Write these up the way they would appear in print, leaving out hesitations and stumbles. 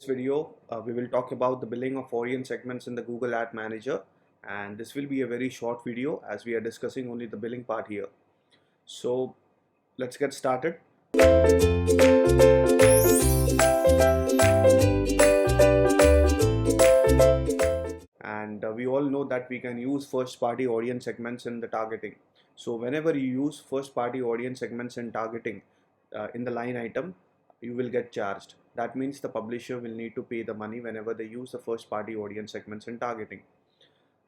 This video, we will talk about the billing of audience segments in the Google Ad Manager, and this will be a very short video as we are discussing only the billing part here. So let's get started. And we all know that we can use first party audience segments in the targeting. So whenever you use first party audience segments in targeting in the line item, you will get charged. That means the publisher will need to pay the money whenever they use the first party audience segments in targeting.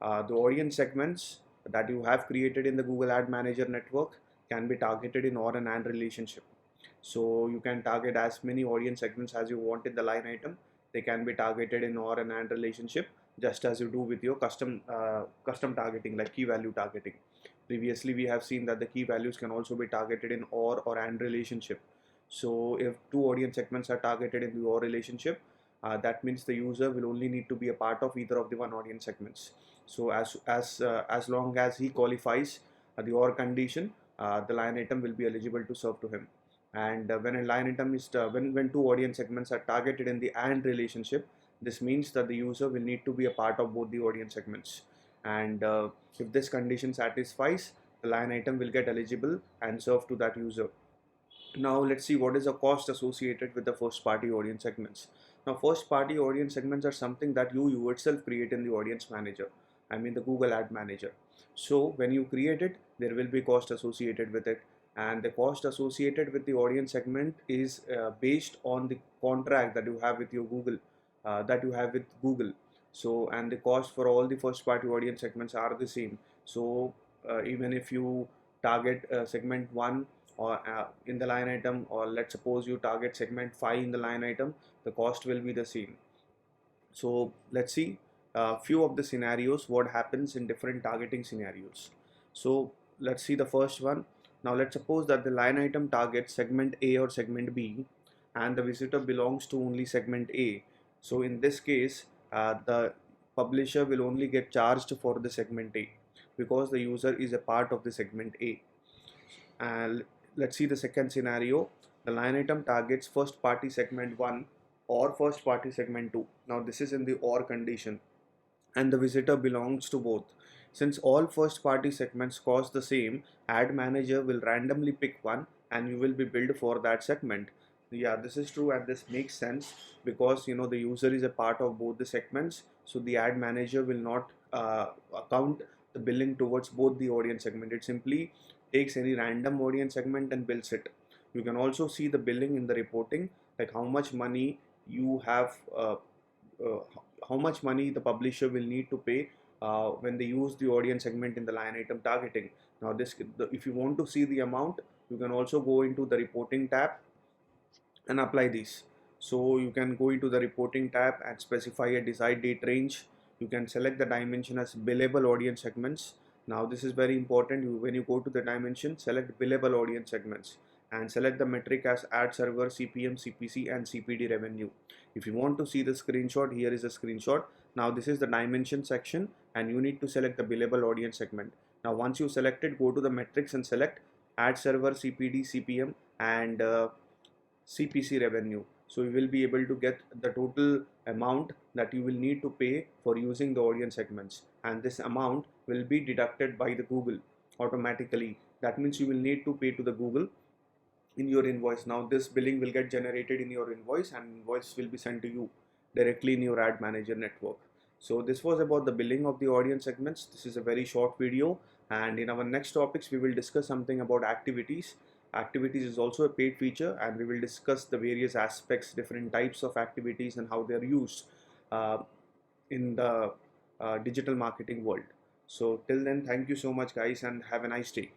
The audience segments that you have created in the Google Ad Manager network can be targeted in OR and AND relationship. So you can target as many audience segments as you want in the line item. They can be targeted in OR and AND relationship, just as you do with your custom targeting like key value targeting. Previously, we have seen that the key values can also be targeted in or AND relationship. So if two audience segments are targeted in the OR relationship, that means the user will only need to be a part of either of the one audience segments. So as long as he qualifies the OR condition, the line item will be eligible to serve to him. And when a line item is when two audience segments are targeted in the AND relationship, this means that the user will need to be a part of both the audience segments. And if this condition satisfies, the line item will get eligible and serve to that user. Now let's see what is the cost associated with the first party audience segments. Now first party audience segments are something that you yourself create in the audience manager. I mean the Google Ad Manager. So when you create it, there will be cost associated with it, and the cost associated with the audience segment is based on the contract that you have with your Google. So and the cost for all the first party audience segments are the same. So even if you target segment 1 or in the line item, or let's suppose you target segment 5 in the line item, the cost will be the same. So let's see a few of the scenarios what happens in different targeting scenarios. So let's see the first one. Now let's suppose that the line item targets segment A or segment B, and the visitor belongs to only segment A. So in this case, the publisher will only get charged for the segment A because the user is a part of the segment A. And let's see the second scenario. The line item targets first party segment 1 or first party segment 2. Now this is in the OR condition, and the visitor belongs to both. Since all first party segments cost the same, Ad Manager will randomly pick one and you will be billed for that segment. Yeah, this is true and this makes sense because the user is a part of both the segments, so the Ad Manager will not account the billing towards both the audience segment. It simply takes any random audience segment and bills it. You can also see the billing in the reporting, like how much money you have uh, how much money the publisher will need to pay when they use the audience segment in the line item targeting. Now if you want to see the amount, you can also go into the reporting tab and apply these. So you can go into the reporting tab and specify a desired date range. You can select the dimension as billable audience segments. Now this is very important. When you go to the dimension, select billable audience segments and select the metric as ad server, CPM, CPC and CPD revenue. If you want to see the screenshot, here is a screenshot. Now this is the dimension section and you need to select the billable audience segment. Now once you select it, go to the metrics and select ad server, CPD, CPM and CPC revenue. So you will be able to get the total amount that you will need to pay for using the audience segments, and this amount will be deducted by the Google automatically. That means you will need to pay to the Google in your invoice. Now this billing will get generated in your invoice and invoice will be sent to you directly in your Ad Manager network. So this was about the billing of the audience segments. This is a very short video, and in our next topics we will discuss something about activities. Activities is also a paid feature, and we will discuss the various aspects, different types of activities and how they are used uh, in the digital marketing world. So till then, thank you so much guys and have a nice day.